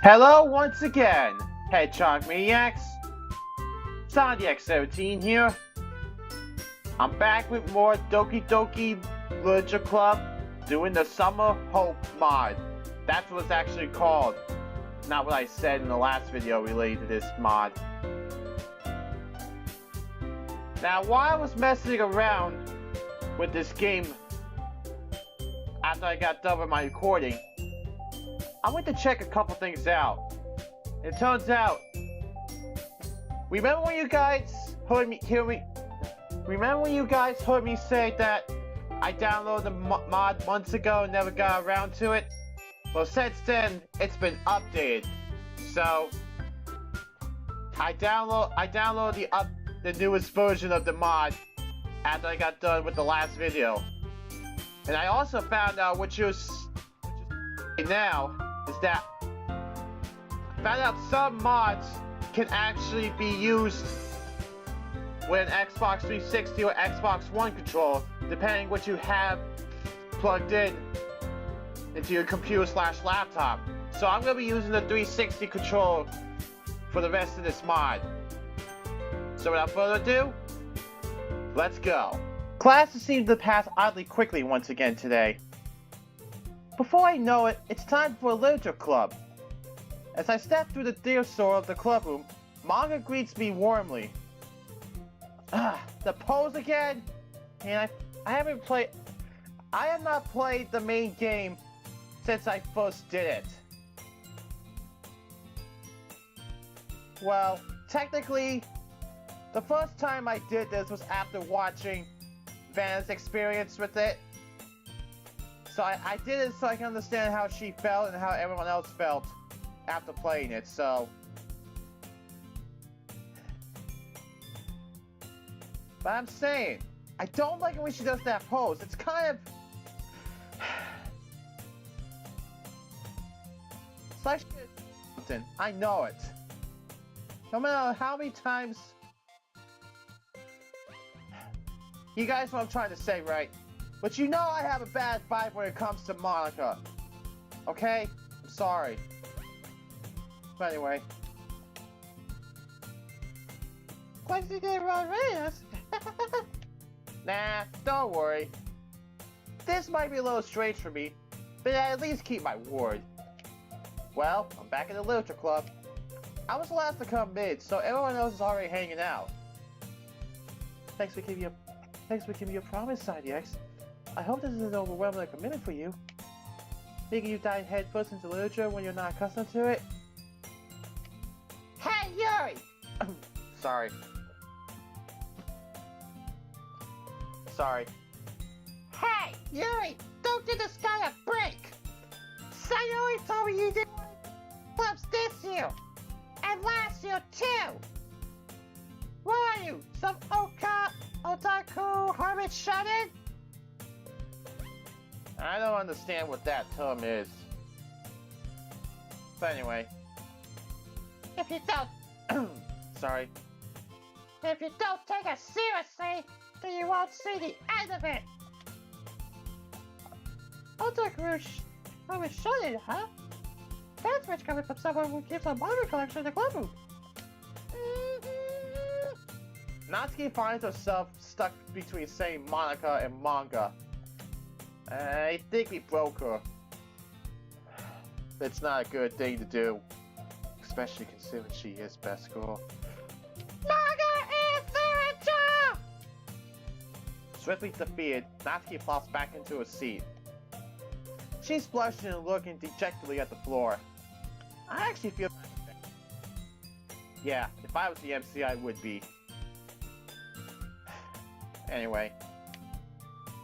Hello once again, Hedgehog Maniacs. X17 here. I'm back with more Doki Doki Literature Club doing the Summer Hope mod. That's what it's actually called. Not what I said in the last video related to this mod. Now, while I was messing around with this game after I got done with my recording, I went to check a couple things out. It turns out, remember when you guys heard me say that I downloaded the mod months ago and never got around to it? Well, since then, it's been updated. So, I downloaded the newest version of the mod after I got done with the last video. And I also found out what you're now is that I found out some mods can actually be used with an Xbox 360 or Xbox One controller, depending what you have plugged in into your computer/laptop. So I'm going to be using the 360 controller for the rest of this mod. So without further ado, let's go. Classes seem to pass oddly quickly once again today. Before I know it, it's time for a literature club. As I step through the third door of the club room, Manga greets me warmly. The pose again? And I have not played the main game since I first did it. Well, technically, the first time I did this was after watching Vanna's experience with it. So I did it so I can understand how she felt and how everyone else felt after playing it, so. But I'm saying, I don't like it when she does that pose. It's kind of. It's like something. I know it. No matter how many times. You guys know what I'm trying to say, right? But you know I have a bad vibe when it comes to Monica. Okay? I'm sorry. But anyway. What's he gonna run race? Nah, don't worry. This might be a little strange for me, but I at least keep my word. Well, I'm back in the literature club. I was the last to come mid, so everyone else is already hanging out. Thanks for giving me a promise, X. I hope this isn't overwhelming a commitment for you. Making you dive headfirst into literature when you're not accustomed to it. Hey, Yuri! Sorry. Hey, Yuri! Don't give this guy a break! Sayori told me you did clubs this year! And last year, too! What are you? Some otaku hermit shut-in? I don't understand what that term is. But anyway. If you don't... Sorry. If you don't take it seriously, then you won't see the end of it! Otaku hermit shut-in, huh? That's what's coming from someone who keeps a manga collection in the club room. Natsuki finds herself stuck between saying Monica and manga. I think we broke her. It's not a good thing to do. Especially considering she is best girl. Manga is literature! Swiftly defeated, Natsuki plops back into her seat. She's blushing and looking dejectedly at the floor. I actually feel... Yeah, if I was the MC, I would be. Anyway.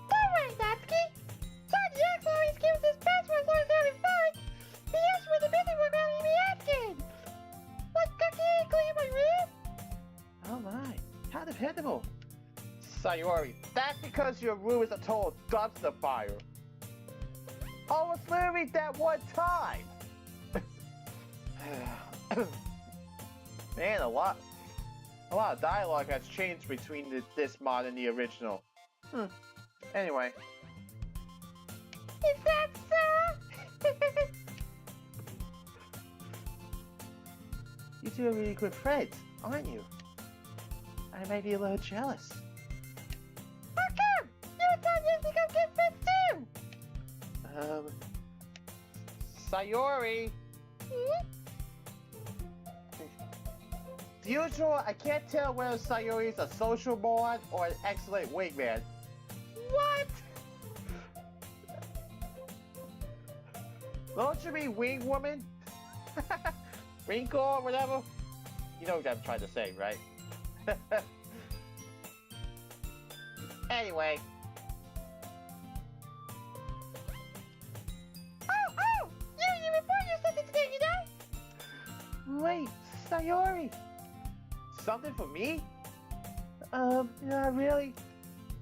Don't worry, Natsuki! Johnny X always gives his best for as long as they're having fun! He asked for the minute we're going to be asking! What cookie ain't clean my room? Oh my, how dependable! Sayori, that's because your room is a total dumpster fire! Almost literally that one time! Man, a lot of dialogue has changed between this mod and the original. Anyway. Is that so? You two are really good friends, aren't you? I might be a little jealous. How come? You and Tom usually become good friends too! Sayori! As usual, I can't tell whether Sayori is a social moron or an excellent wingman. What? Don't you mean wing woman? Wing girl or whatever? You know what I'm trying to say, right? Anyway. Oh! You report your something today, you know? Wait, Sayori. Something for me? Not really.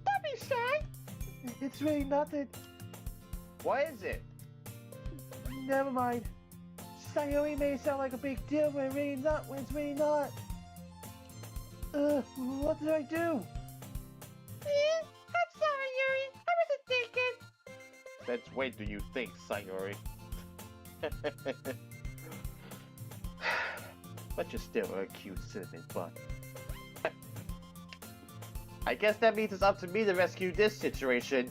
Don't be shy. It's really nothing. What is it? Never mind. Sayori may sound like a big deal when it's really not. What did I do? I'm sorry, Yuri. I wasn't thinking. Since when do you think, Sayori? But you're still a cute cinnamon bun. I guess that means it's up to me to rescue this situation.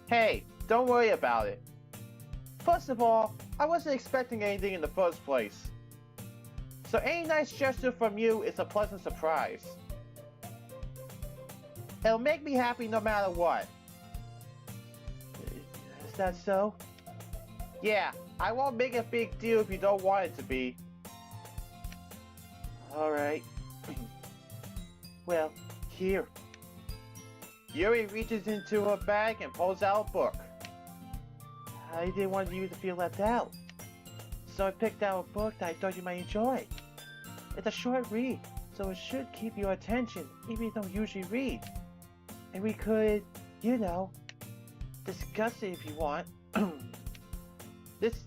Hey, don't worry about it. First of all, I wasn't expecting anything in the first place. So any nice gesture from you is a pleasant surprise. It'll make me happy no matter what. Is that so? Yeah, I won't make a big deal if you don't want it to be. Alright. Well, here. Yuri reaches into her bag and pulls out a book. I didn't want you to feel left out. So I picked out a book that I thought you might enjoy. It's a short read, so it should keep your attention, even if you don't usually read. And we could, you know, discuss it if you want. This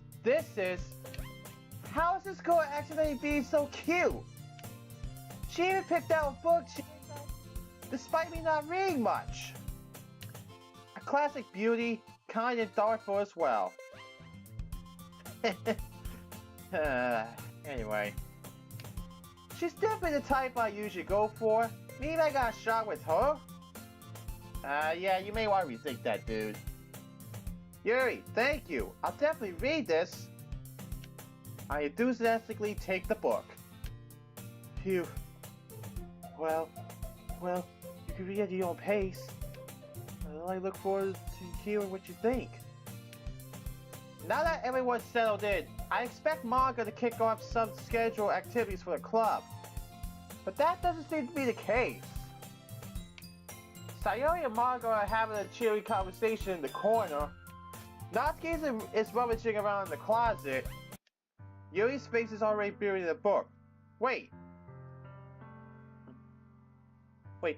is... How is this girl accidentally being so cute? She even picked out a book despite me not reading much. A classic beauty, kind and thoughtful as well. Anyway. She's definitely the type I usually go for. Maybe I got a shot with her? Yeah, you may want to rethink that, dude. Yuri, thank you. I'll definitely read this. I enthusiastically take the book. Phew. Well, you can read at your own pace. I look forward to hearing what you think. Now that everyone's settled in, I expect Manga to kick off some scheduled activities for the club. But that doesn't seem to be the case. Sayori and Manga are having a cheery conversation in the corner. Natsuki is rummaging around in the closet. Yuri's face is already buried in a book. Wait,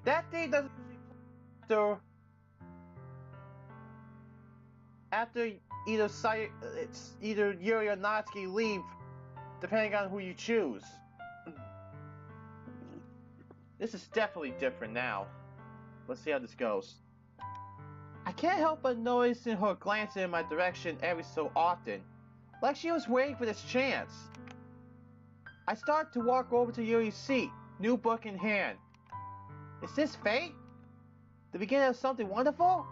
that thing doesn't usually after either Yuri or Natsuki leave, depending on who you choose. This is definitely different now. Let's see how this goes. I can't help but noticing her glancing in my direction every so often, like she was waiting for this chance. I start to walk over to Yuri's seat, new book in hand. Is this fate? The beginning of something wonderful?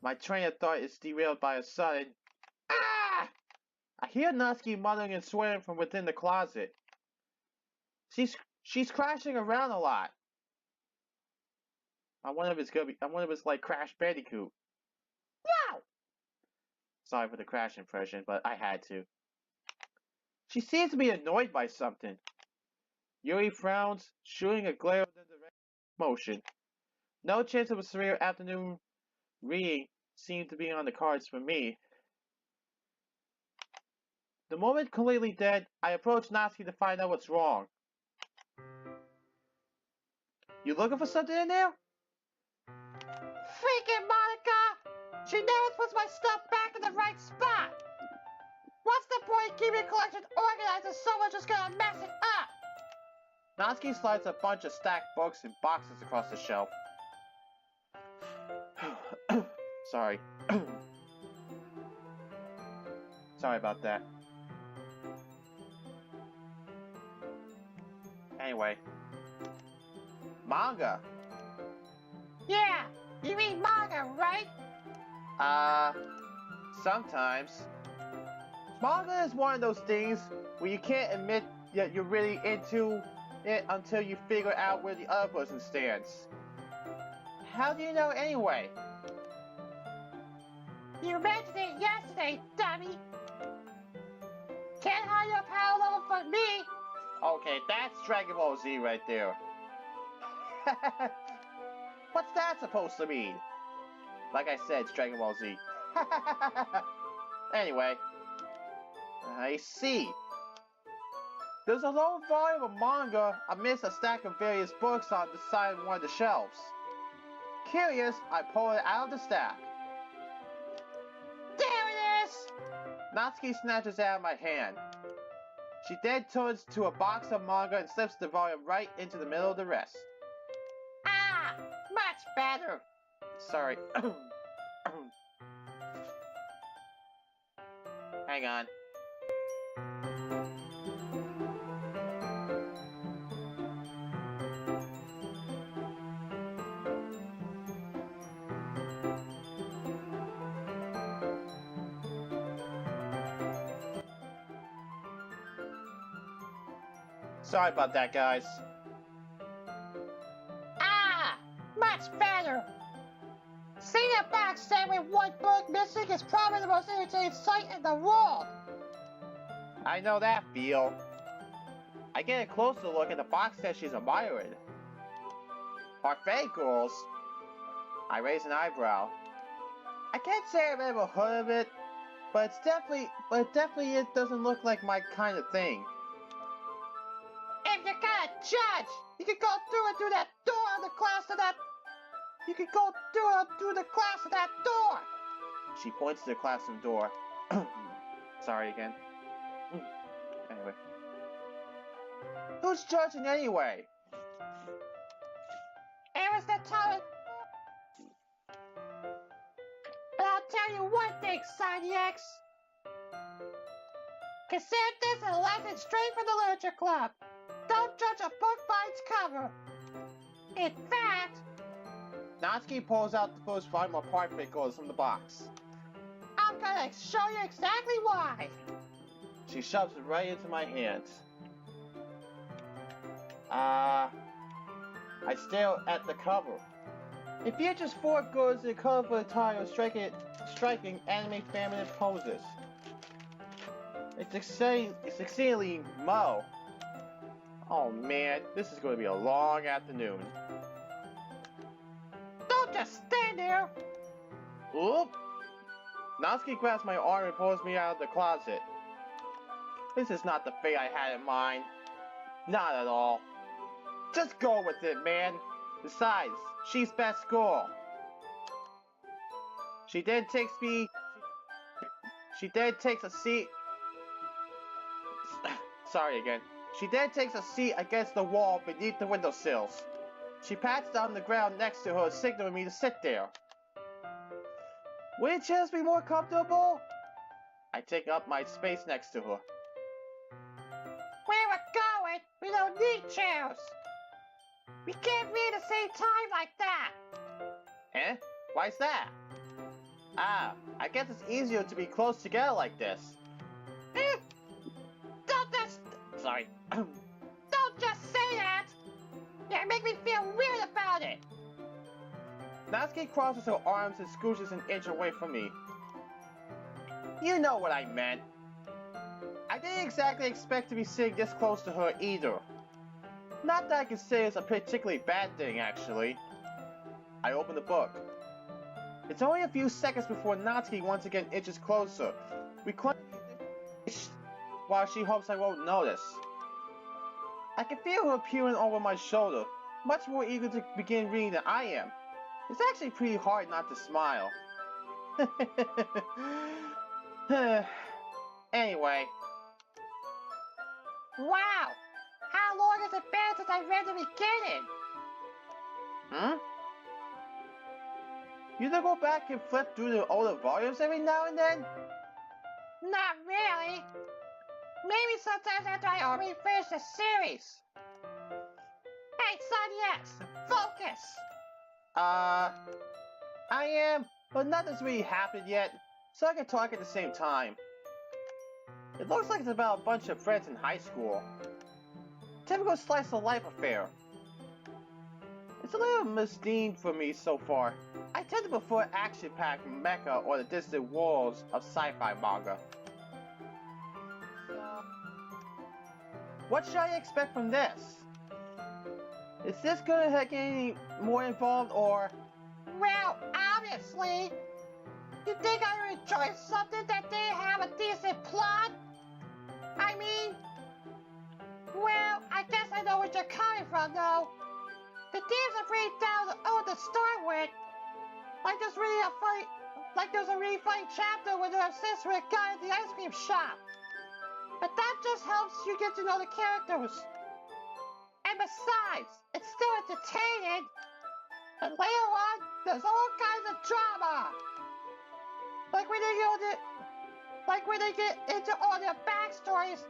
My train of thought is derailed by a sudden... Ah! I hear Natsuki muttering and swearing from within the closet. She's crashing around a lot. I wonder if it's like Crash Bandicoot. Wow! Sorry for the Crash impression, but I had to. She seems to be annoyed by something. Yuri frowns, shooting a glare within the motion. No chance of a severe afternoon reading seemed to be on the cards for me. The moment completely dead, I approach Natsuki to find out what's wrong. You looking for something in there? Freaking Monica! She never puts my stuff back in the right spot! What's the point keeping a collection organized if someone's just gonna mess it up? Natsuki slides a bunch of stacked books and boxes across the shelf. Sorry. Sorry about that. Anyway. Manga. Yeah, you mean manga, right? Sometimes. Manga is one of those things where you can't admit that you're really into it until you figure out where the other person stands. How do you know anyway? You mentioned it yesterday, dummy. Can't hide your power level from me. Okay, that's Dragon Ball Z right there. What's that supposed to mean? Like I said, it's Dragon Ball Z. Anyway, I see. There's a low volume of manga amidst a stack of various books on the side of one of the shelves. Curious, I pull it out of the stack. There it is! Natsuki snatches it out of my hand. She then turns to a box of manga and slips the volume right into the middle of the rest. Ah, much better. Sorry. Hang on. Sorry about that, guys. Ah, much better. Seeing a box set with one book missing is probably the most irritating sight in the world. I know that feel. I get a closer look at the box set she's admiring. Parfait girls. I raise an eyebrow. I can't say I've ever heard of it, but it doesn't look like my kind of thing. If you're gonna judge, you can go through that door on the class to that. You can go through the class to that door. She points to the classroom door. Sorry again. Anyway. Who's judging anyway? It was the time. But I'll tell you one thing, Sonny X. Consider this a lesson straight from the Literature Club. Don't judge a book by its cover. In fact, Natsuki pulls out the first volume of Parfait Girls from the box. I'm gonna show you exactly why. She shoves it right into my hands. I stare at the cover. It features 4 girls in a colorful attire striking anime feminine poses. It's exceedingly mo. Oh man, this is going to be a long afternoon. Don't just stand there. Oop! Natsuki grabs my arm and pulls me out of the closet. This is not the fate I had in mind. Not at all. Just go with it, man. Besides, she's best girl. She then takes a seat. Sorry again. She then takes a seat against the wall beneath the windowsills. She pats down the ground next to her, signaling me to sit there. Wouldn't chairs be more comfortable? I take up my space next to her. Where we're going, we don't need chairs. We can't read at the same time like that. Eh? Why's that? Ah, I guess it's easier to be close together like this. Sorry. Don't just say that. You make me feel weird about it. Natsuki crosses her arms and scooshes an inch away from me. You know what I meant. I didn't exactly expect to be sitting this close to her either. Not that I can say it's a particularly bad thing, actually. I open the book. It's only a few seconds before Natsuki once again inches closer. We cling while she hopes I won't notice. I can feel her peering over my shoulder, much more eager to begin reading than I am. It's actually pretty hard not to smile. Anyway. Wow! How long has it been since I read the beginning? Hmm? You don't go back and flip through the older volumes every now and then? Not really. Maybe sometimes after I already finished the series. Hey, Son X, focus! I am, but nothing's really happened yet, so I can talk at the same time. It looks like it's about a bunch of friends in high school. Typical slice of life affair. It's a little misdeemed for me so far. I tend to prefer action-packed mecha or the distant worlds of sci-fi manga. What should I expect from this? Is this gonna get any more involved or... Well, obviously. You think I would enjoy something that didn't have a decent plot? I mean... Well, I guess I know where you're coming from, though. The teams are pretty down to start with. Like there's a really funny chapter where they're obsessed with a guy at the ice cream shop. But that just helps you get to know the characters. And besides, it's still entertaining. And later on, there's all kinds of drama. Like when they get into all their backstories,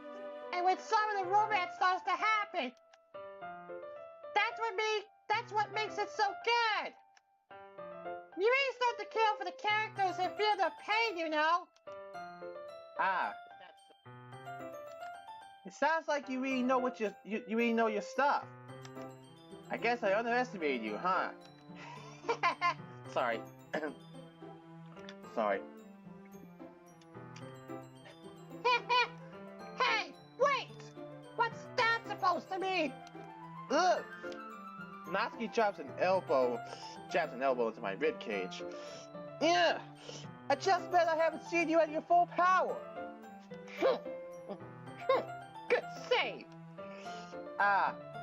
and when some of the romance starts to happen. That's what makes it so good. You really start to care for the characters and feel their pain, you know. It sounds like you really know you really know your stuff. I guess I underestimated you, huh? Sorry. Sorry. Hey, wait! What's that supposed to mean? Ugh! Natsuki jabs an elbow into my rib cage. Yeah! I just bet I haven't seen you at your full power! Good save!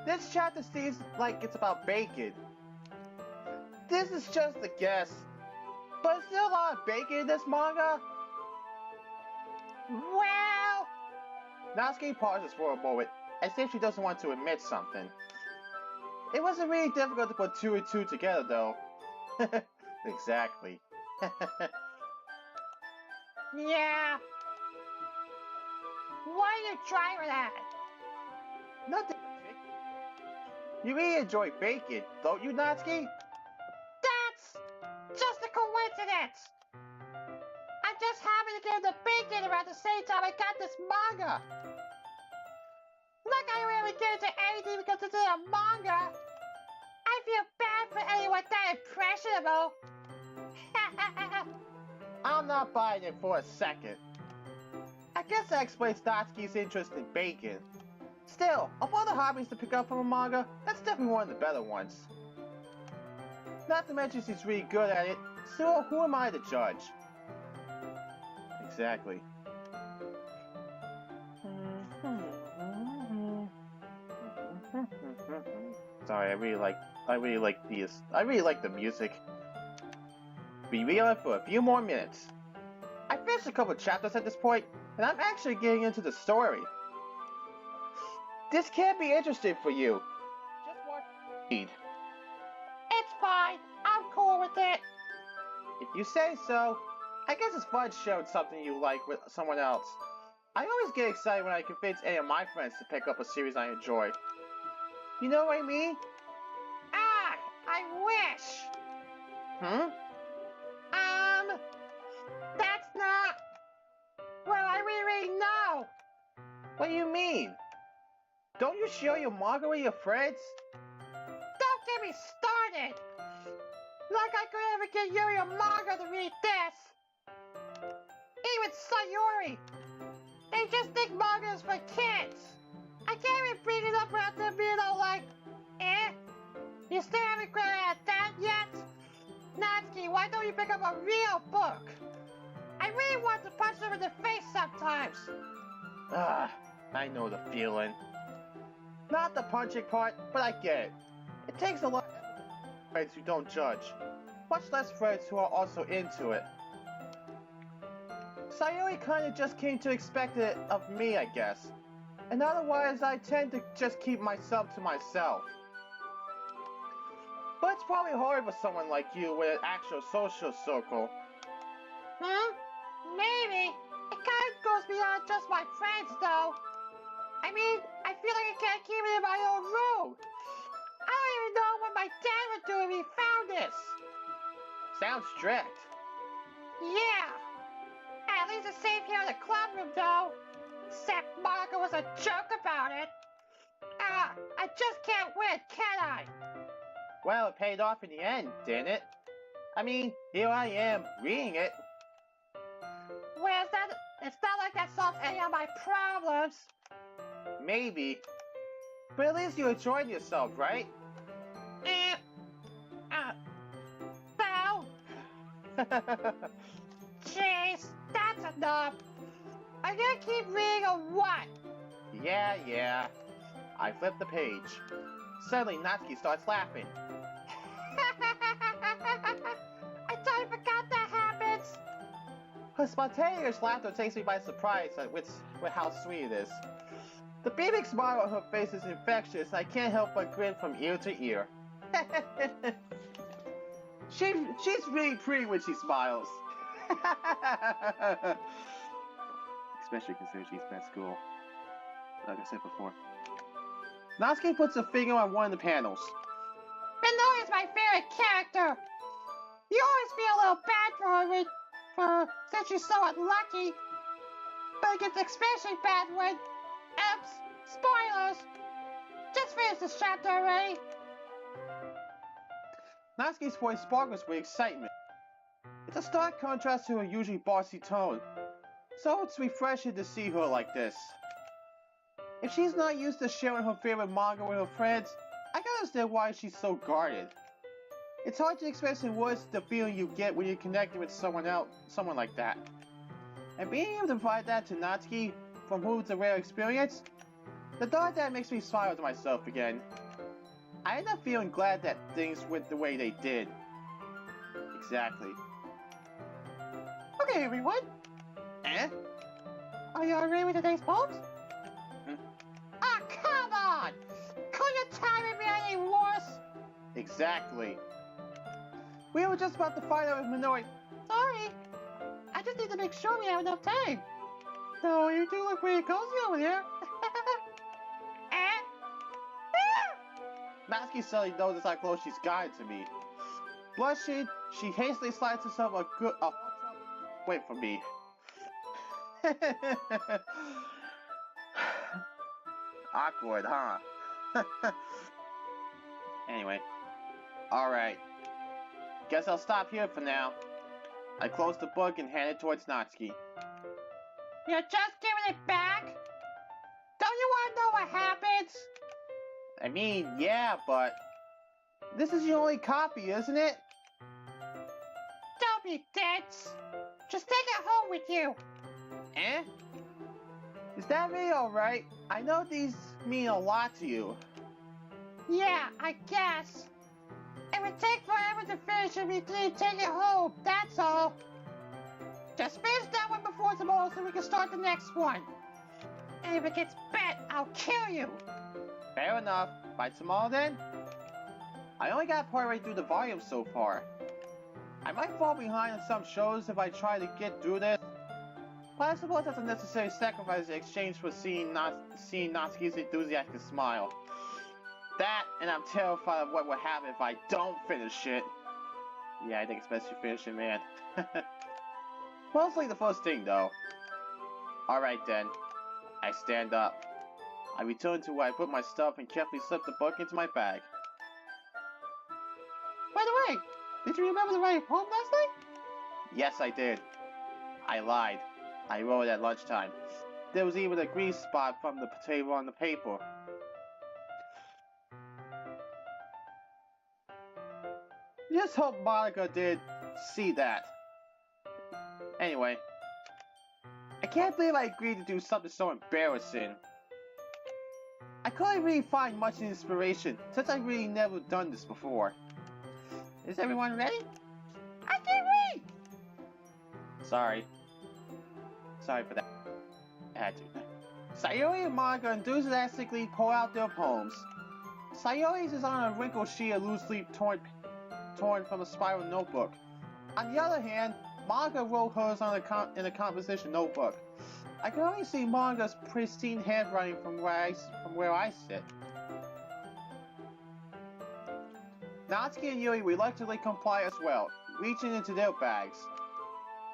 This chapter seems like it's about bacon. This is just a guess. But is there a lot of bacon in this manga? Well... Natsuki pauses for a moment, as if she doesn't want to admit something. It wasn't really difficult to put 2 and 2 together, though. Exactly. Yeah. Why are you trying with that? Nothing. You really enjoy bacon, don't you, Natsuki? That's just a coincidence. I just happened to get into bacon around the same time I got this manga. Like I really get into anything because it's in a manga. I feel bad for anyone that impressionable. I'm not buying it for a second. I guess that explains Natsuki's interest in bacon. Still, of all the hobbies to pick up from a manga, that's definitely one of the better ones. Not to mention she's really good at it, so who am I to judge? Exactly. Sorry, I really like the music. Be real for a few more minutes. I finished a couple chapters at this point, and I'm actually getting into the story. This can't be interesting for you. Just watch read. It's fine. I'm cool with it. If you say so. I guess it's fun showing something you like with someone else. I always get excited when I convince any of my friends to pick up a series I enjoy. You know what I mean? Ah, I wish. That's not... Well, I really know. What do you mean? Don't you share your manga with your friends? Don't get me started. Like I could ever get Yuri a manga to read this. Even Sayori. They just think manga is for kids. I can't even bring it up without them being all like, eh? You still haven't grabbed at that yet? Natsuki, why don't you pick up a real book? I really want to punch them in the face sometimes. I know the feeling. Not the punching part, but I get it. It takes a lot of friends who don't judge. Much less friends who are also into it. Sayori kinda just came to expect it of me, I guess. And otherwise, I tend to just keep myself to myself. But it's probably hard for someone like you with an actual social circle. Maybe. It kind of just my friends, though. I mean, I feel like I can't keep it in my own room. I don't even know what my dad would do if he found this. Sounds strict. Yeah. At least it's safe here in the club room, though. Except Manga was a joke about it. I just can't win, can I? Well, it paid off in the end, didn't it? I mean, here I am, reading it. Well, it's not like that solves any of my problems. Maybe. But at least you enjoyed yourself, right? No. Jeez, that's enough. Are you gonna keep reading or what? Yeah. I flipped the page. Suddenly, Natsuki starts laughing. I totally forgot that happens. Her spontaneous laughter takes me by surprise with how sweet it is. The beaming smile on her face is infectious, and I can't help but grin from ear to ear. She's really pretty when she smiles. Especially considering she's been at school. Like I said before. Natsuki puts a finger on one of the panels. Minoru is my favorite character. You always feel a little bad for her since she's so unlucky. But it gets especially bad when... Oops, spoilers. Just finish this chapter already. Natsuki's voice sparkles with excitement. It's a stark contrast to her usually bossy tone, so it's refreshing to see her like this. If she's not used to sharing her favorite manga with her friends, I can understand why she's so guarded. It's hard to express in words the feeling you get when you're connecting with someone like that. And being able to provide that to Natsuki, from whom it's a rare experience, the thought of that makes me smile to myself again. I end up feeling glad that things went the way they did. Exactly. Okay, everyone. Are you all ready with today's poems? Ah, come on! Couldn't your timing be any worse? Exactly. We were just about to find out if Minoru... Sorry. I just need to make sure we have enough time. No, you do look pretty cozy over there. Natsuki suddenly notices how close she's gotten to me. Blushing, she hastily slides herself away from me. Awkward, huh? Anyway. Alright. Guess I'll stop here for now. I close the book and hand it towards Natsuki. You're just giving it back? Don't you want to know what happens? I mean, yeah, but... This is your only copy, isn't it? Don't be dense. Just take it home with you. Is that really alright? I know these mean a lot to you. Yeah, I guess. It would take forever to finish if you didn't take it home, that's all. Just finish that one before tomorrow so we can start the next one. And if it gets bent, I'll kill you. Fair enough. By tomorrow then? I only got partway through the volume so far. I might fall behind on some shows if I try to get through this. But I suppose that's a necessary sacrifice in exchange for seeing Natsuki's enthusiastic smile. That, and I'm terrified of what will happen if I don't finish it. Yeah, I think it's best you finish it, man. Mostly the first thing, though. Alright then. I stand up. I return to where I put my stuff and carefully slip the book into my bag. By the way, did you remember to write a poem last night? Yes, I did. I lied. I wrote it at lunchtime. There was even a grease spot from the potato on the paper. Just hope Monica did see that. Anyway, I can't believe I agreed to do something so embarrassing. I couldn't really find much inspiration since I've really never done this before. Is everyone ready? I can read! Sorry for that. I had to. Sayori and Manga enthusiastically pour out their poems. Sayori's is on a wrinkled sheet of loose leaf torn from a spiral notebook. On the other hand, Manga wrote hers on in a composition notebook. I can only see Manga's pristine handwriting from where I sit. Natsuki and Yui reluctantly comply as well, reaching into their bags.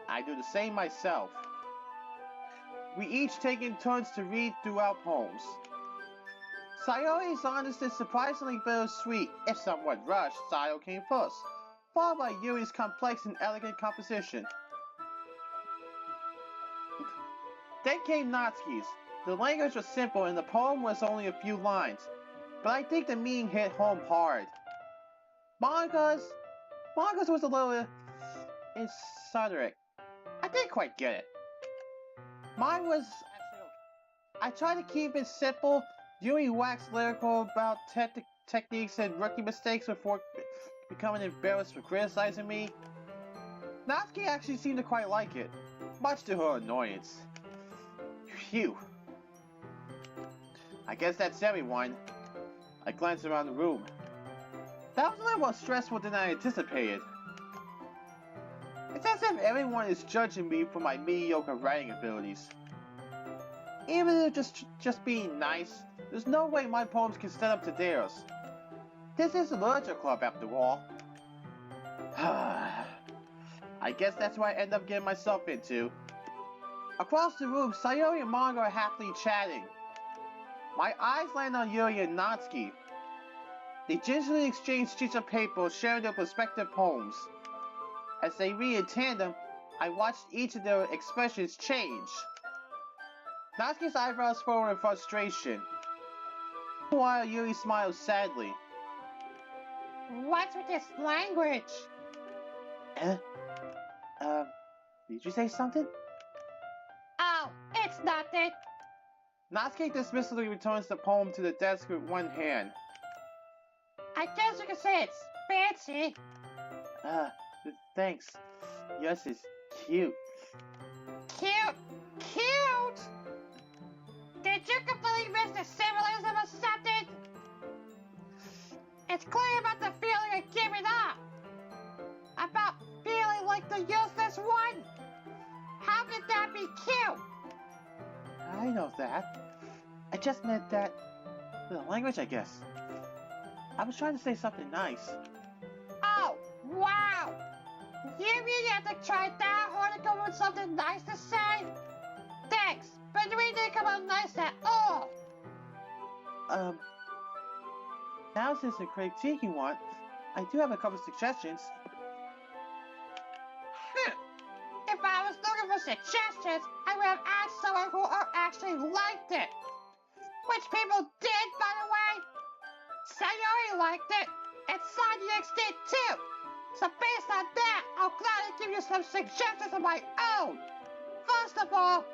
I do the same myself. We each take in turns to read through our poems. Sayori's honest and surprisingly bittersweet, if somewhat rushed, style came first, followed by Yui's complex and elegant composition. Then came Natsuki's. The language was simple and the poem was only a few lines, but I think the meaning hit home hard. Manga's was a little esoteric. I didn't quite get it. Mine was actually okay. I tried to keep it simple. Yui waxed lyrical about techniques and rookie mistakes before becoming embarrassed for criticizing me. Natsuki actually seemed to quite like it, much to her annoyance. Phew. I guess that's everyone. I glanced around the room. That was a little more stressful than I anticipated. It's as if everyone is judging me for my mediocre writing abilities. Even if just being nice, there's no way my poems can stand up to theirs. This is a literature club after all. I guess that's what I end up getting myself into. Across the room, Sayori and Manga are happily chatting. My eyes land on Yuri and Natsuki. They gingerly exchange sheets of paper, sharing their respective poems. As they read in tandem, I watched each of their expressions change. Natsuki's eyebrows furrow in frustration. While Yuri smiles sadly. What's with this language? Did you say something? Oh, it's nothing. Natsuki dismissively returns the poem to the desk with one hand. I guess you could say it's fancy. Thanks. Yours is cute. Cute? Cute? Did you completely miss the symbolism or something? It's clear about the feeling of giving up. About feeling like the useless one. How could that be cute? I know that. I just meant that... the language, I guess. I was trying to say something nice. Oh, wow! You really have to try that hard to come up with something nice to say? Thanks, but you really didn't come out nice at all. Now since the critique you want, I do have a couple suggestions. If I was looking for suggestions, I would have asked someone who actually liked it. Which people did, by the way. Sayori liked it, and Sanyax did too. So based on that, I'll gladly give you some suggestions of my own. First of all...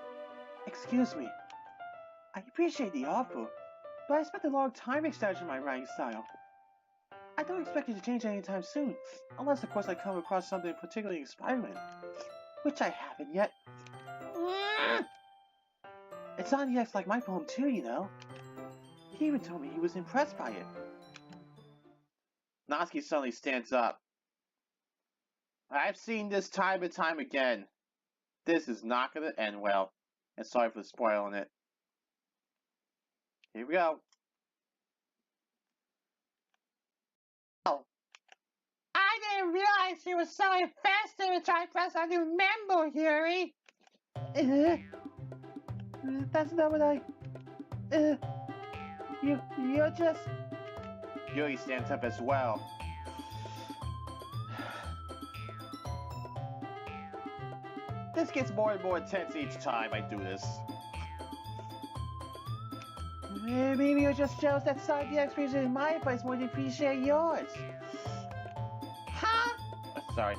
Excuse me. I appreciate the offer, but I spent a long time establishing my writing style. I don't expect it to change anytime soon, unless of course I come across something particularly inspiring. Which I haven't yet. It's Sanyax like my poem too, you know. He even told me he was impressed by it. Natsuki suddenly stands up. I've seen this time and time again. This is not gonna end well. And sorry for spoiling it. Here we go. Oh. I didn't realize you were so invested in trying to press a new member, Yuri. That's not what I... You're just... Yuri stands up as well. This gets more and more intense each time I do this. Maybe you're just jealous that Sanyax appreciated my advice more than appreciate yours. Huh? Sorry.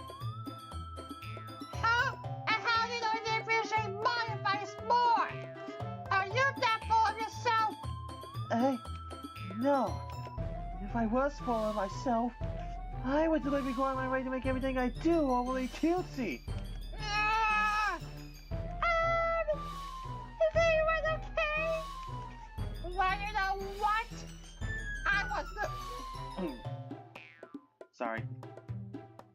Huh? And how do you know you didn't appreciate my advice more? Are you that full of yourself? No. If I was full of myself, I would deliberately go on my way to make everything I do overly cutesy. Is everyone okay? Well, you know what? I was the... Sorry.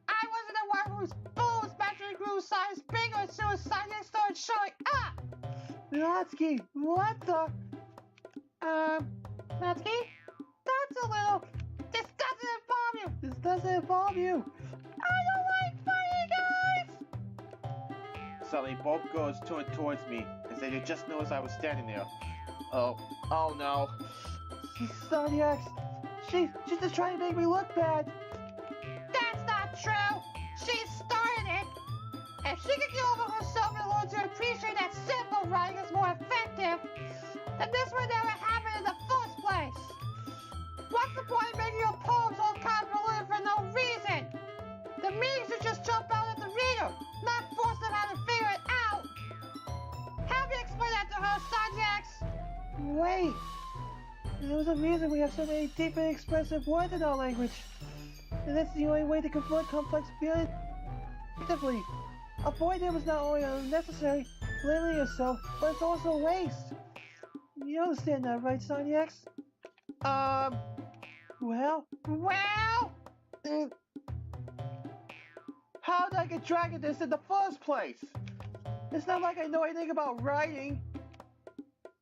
I wasn't the one whose boobs magically grew size bigger as soon as Sanyax started showing up. Natsuki, what the? Natsuki? That's a little... This doesn't involve you! This doesn't involve you. I don't like fighting, guys! Suddenly, both girls turned towards me as they just noticed I was standing there. Oh no. Sonyax, she's just trying to make me look bad. That's not true! She started it! If she could get over herself and learn to appreciate that simple writing is more effective, then this would never happen in the first place! What's the point of making your poems all convoluted for no reason? The meaning should just jump out at the reader, not force them how to figure it out! Have you explain that to her, Sanjax? Wait. There's a reason we have so many deep and expressive words in our language. And that's the only way to convert complex feelings effectively. Avoiding them is not only unnecessary, limiting yourself, but it's also a waste. You understand that, right, Sonyax? Well? How did I get dragged into this in the first place? It's not like I know anything about writing.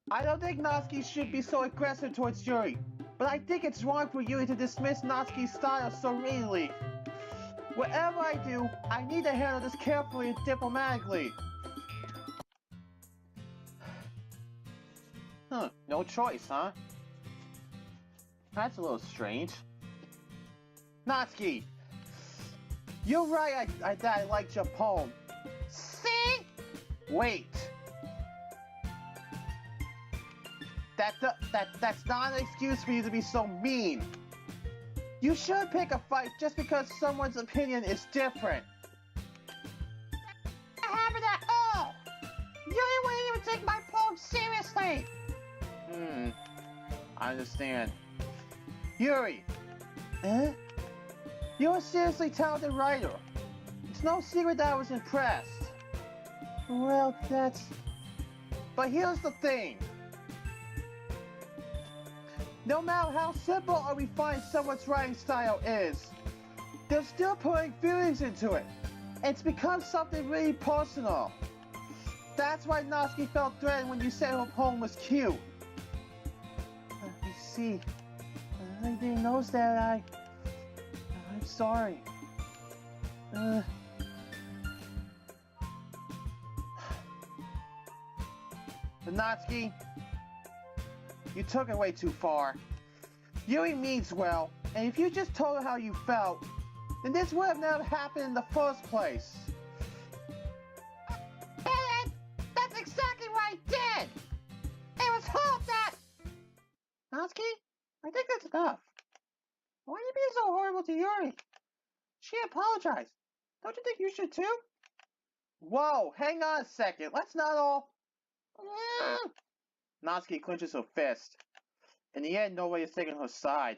I don't think Natsuki should be so aggressive towards Yuri, but I think it's wrong for Yuri to dismiss Natsuki's style so readily. Whatever I do, I need to handle this carefully and diplomatically. No choice, huh? That's a little strange. Natsuki! You're right that I liked your poem. See? Wait! That's not an excuse for you to be so mean. You should pick a fight just because someone's opinion is different. Not happen at all! Yuri wouldn't even take my poem seriously! I understand. Yuri! Eh? You're a seriously talented writer. It's no secret that I was impressed. Well, But here's the thing. No matter how simple or refined someone's writing style is, they're still putting feelings into it. It's become something really personal. That's why Natsuki felt threatened when you said her poem was cute. You see, I didn't know that I'm sorry. But Natsuki, you took it way too far. Yuri means well, and if you just told her how you felt, then this would have never happened in the first place. And that's exactly what I did! It was her that... Natsuki, I think that's enough. Why are you being so horrible to Yuri? She apologized. Don't you think you should too? Whoa, hang on a second. Let's not all... Natsuki clenches her fist. In the end, nobody is taking her side.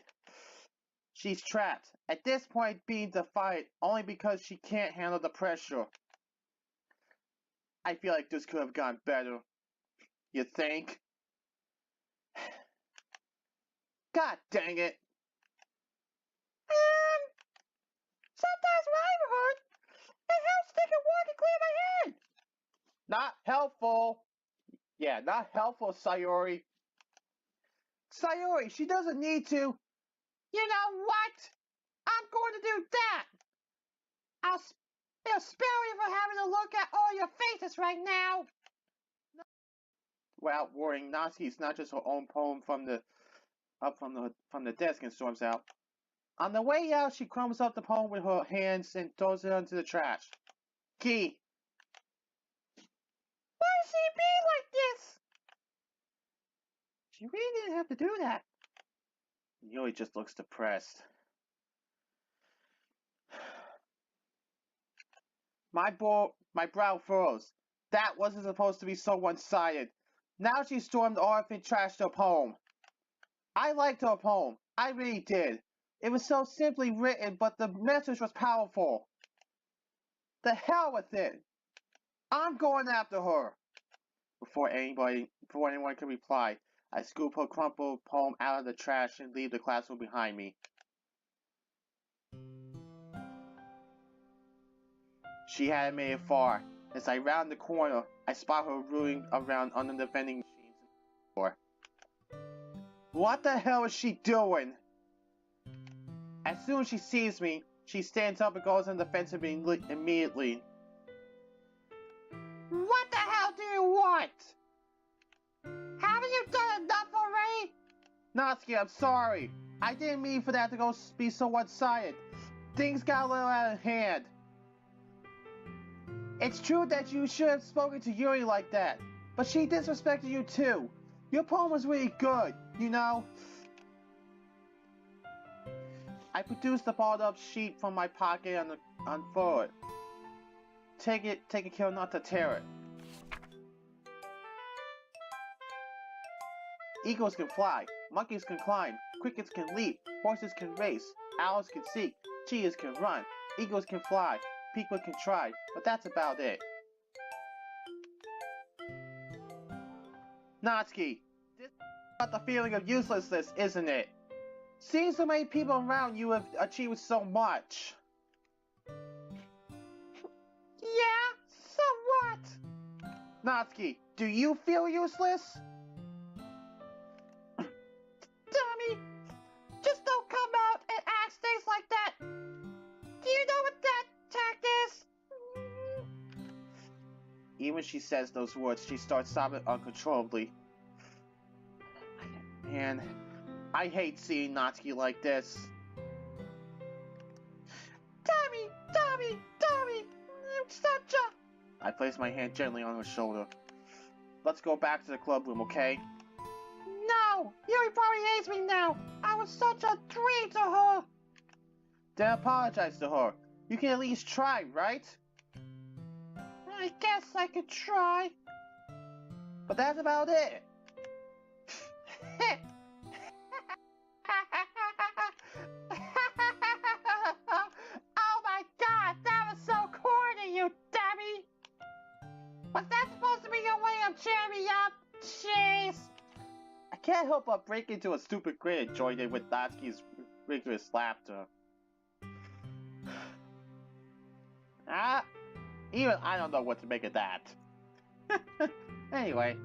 She's trapped, at this point being defiant only because she can't handle the pressure. I feel like this could have gone better. You think? God dang it! Sometimes when I've heard, it helps take a walk and clear my head. Not helpful. Yeah, not helpful, Sayori. Sayori, she doesn't need to. You know what? I'm going to do that. It'll spare me from having to look at all your faces right now. Without worrying, Natsuki's not just her own poem from the desk and storms out. On the way out, she crumbles up the poem with her hands and throws it into the trash. Key. Why is she being like this? She really didn't have to do that. Yuri just looks depressed. My brow furrows. That wasn't supposed to be so one-sided. Now she stormed off and trashed her poem. I liked her poem. I really did. It was so simply written, but the message was powerful. The hell with it. I'm going after her. Before anyone can reply, I scoop her crumpled poem out of the trash and leave the classroom behind me. She hadn't made it far. As I round the corner, I spot her rooting around under the vending machines in the store. What the hell is she doing? As soon as she sees me, she stands up and goes on the fence immediately. What the hell do you want? Haven't you done enough already? Natsuki, I'm sorry. I didn't mean for that to go be so one-sided. Things got a little out of hand. It's true that you should have spoken to Yuri like that, but she disrespected you too. Your poem was really good, you know. I produced the balled up sheet from my pocket and unfold it. Take a care not to tear it. Eagles can fly, monkeys can climb, crickets can leap, horses can race, owls can seek, cheetahs can run, eagles can fly, people can try, but that's about it. Natsuki, this is about the feeling of uselessness, isn't it? Seeing so many people around you have achieved so much. Yeah, somewhat. Natsuki, do you feel useless? Dummy, just don't come out and ask things like that. Do you know what that tact is? Even when she says those words, she starts sobbing uncontrollably. And I hate seeing Natsuki like this. Dummy, I'm such a... I place my hand gently on her shoulder. Let's go back to the club room, okay? No, Yuri probably hates me now. I was such a treat to her. Then apologize to her. You can at least try, right? I guess I could try. But that's about it. Oh my god, that was so corny, you dummy! Was that supposed to be your way of cheering me up? Jeez! I can't help but break into a stupid grin and join in with Natsuki's rigorous laughter. Even I don't know what to make of that. Anyway.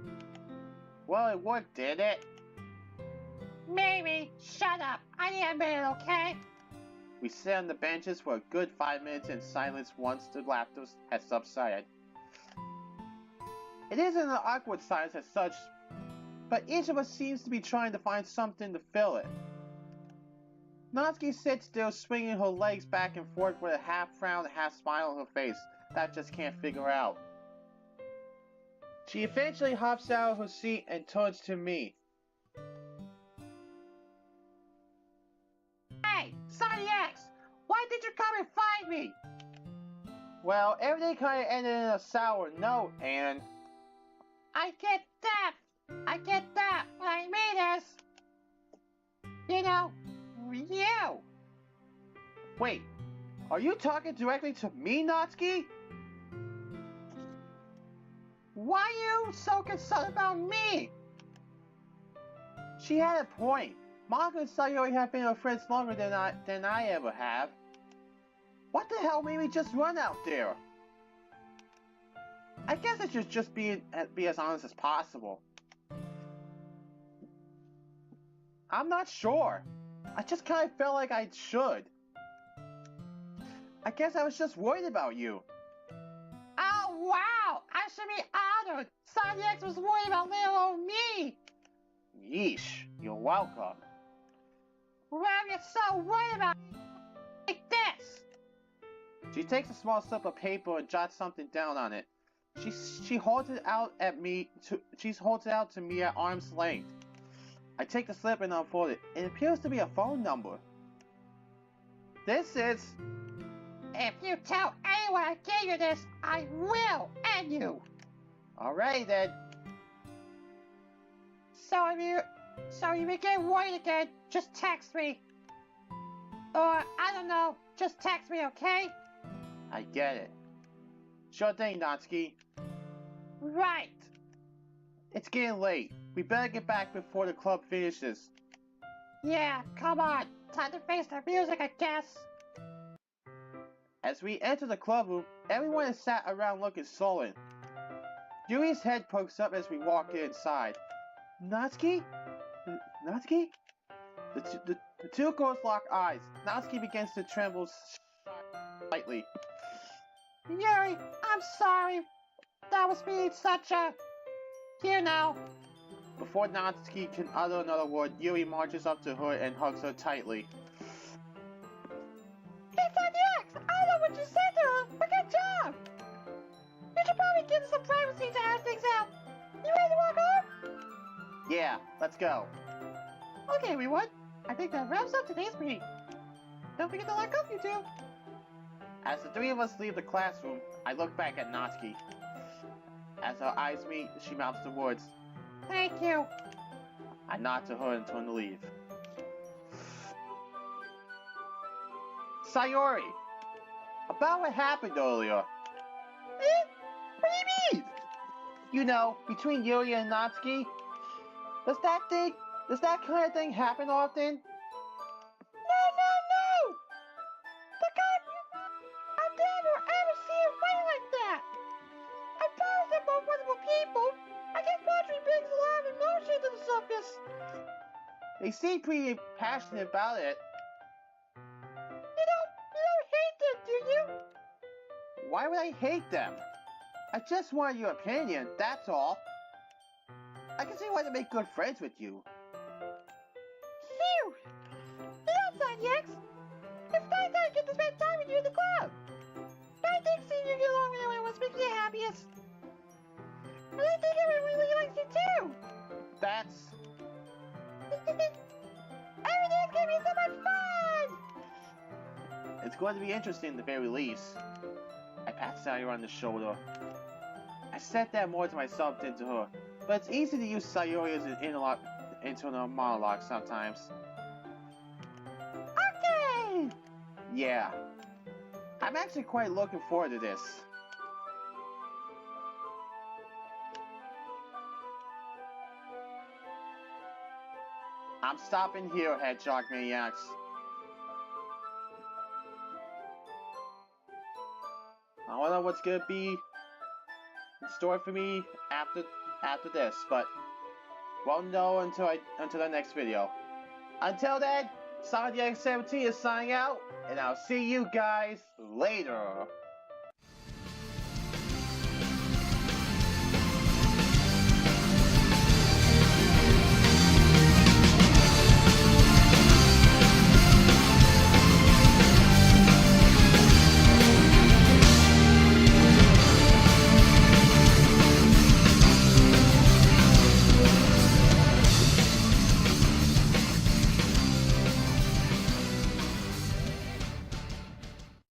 Well, it worked, did it? Maybe. Shut up. I need a minute, okay? We sit on the benches for a good 5 minutes in silence once the laughter has subsided. It isn't an awkward silence as such, but each of us seems to be trying to find something to fill it. Natsuki sits still, swinging her legs back and forth with a half-frown, half-smile on her face that I just can't figure out. She eventually hops out of her seat and turns to me. Hey, Sonny X! Why did you come and find me? Well, everything kinda ended in a sour note, and... I get that. What I mean is... You know, you! Wait, are you talking directly to me, Natsuki? Why are you so concerned about me? She had a point. Manga and Sayori have been her friends longer than I ever have. What the hell made me just run out there? I guess I should just be as honest as possible. I'm not sure. I just kind of felt like I should. I guess I was just worried about you. Oh, wow! I should be honored! Sonny X was worried about little old me! Yeesh, you're welcome. Well, you're so worried about me like this! She takes a small slip of paper and jots something down on it. She holds it out at me. She holds it out to me at arm's length. I take the slip and unfold it. It appears to be a phone number. This is... If you tell anyone I gave you this, I will end you! Alright then. So if you get worried again, just text me. Or, I don't know, just text me, okay? I get it. Sure thing, Natsuki. Right. It's getting late. We better get back before the club finishes. Yeah, come on. Time to face the music, I guess. As we enter the club room, everyone is sat around looking sullen. Yuri's head pokes up as we walk inside. Natsuki? Natsuki? The two girls lock eyes. Natsuki begins to tremble slightly. Yuri, I'm sorry. That was me such a... Here now. Before Natsuki can utter another word, Yuri marches up to her and hugs her tightly. It's on the X! I know what you said to her, but good job! You should probably give her some privacy to ask things out. You ready to walk home? Yeah, let's go. Okay, everyone. I think that wraps up today's meeting. Don't forget to lock up, you two. As the three of us leave the classroom, I look back at Natsuki. As our eyes meet, she mouths the words. Thank you. I nod to her and turn to leave. Sayori! About what happened earlier. What do you mean? You know, between Yuri and Natsuki. Does that kind of thing happen often? No! The guy... I never ever see him fight like that. I promise they're both wonderful people. I guess poetry brings a lot of emotion to the surface. They seem pretty passionate about it. You don't hate them, do you? Why would I hate them? I just wanted your opinion, that's all. I can see why they make good friends with you. Phew! That's not Yex. It's nice that I get to spend time with you in the club. I think seeing you get along with everyone was making you happiest. And I think everyone really likes you too. That's... Everything's gonna be so much fun! It's going to be interesting at the very least. I pat Sayori on the shoulder. I said that more to myself than to her, but it's easy to use Sayori as an internal monologue sometimes. Okay! Yeah. I'm actually quite looking forward to this. I'm stopping here, Hedgehog Maniacs. I don't know what's gonna be in store for me after this, but won't know until the next video. Until then, Sonic 17 is signing out, and I'll see you guys later.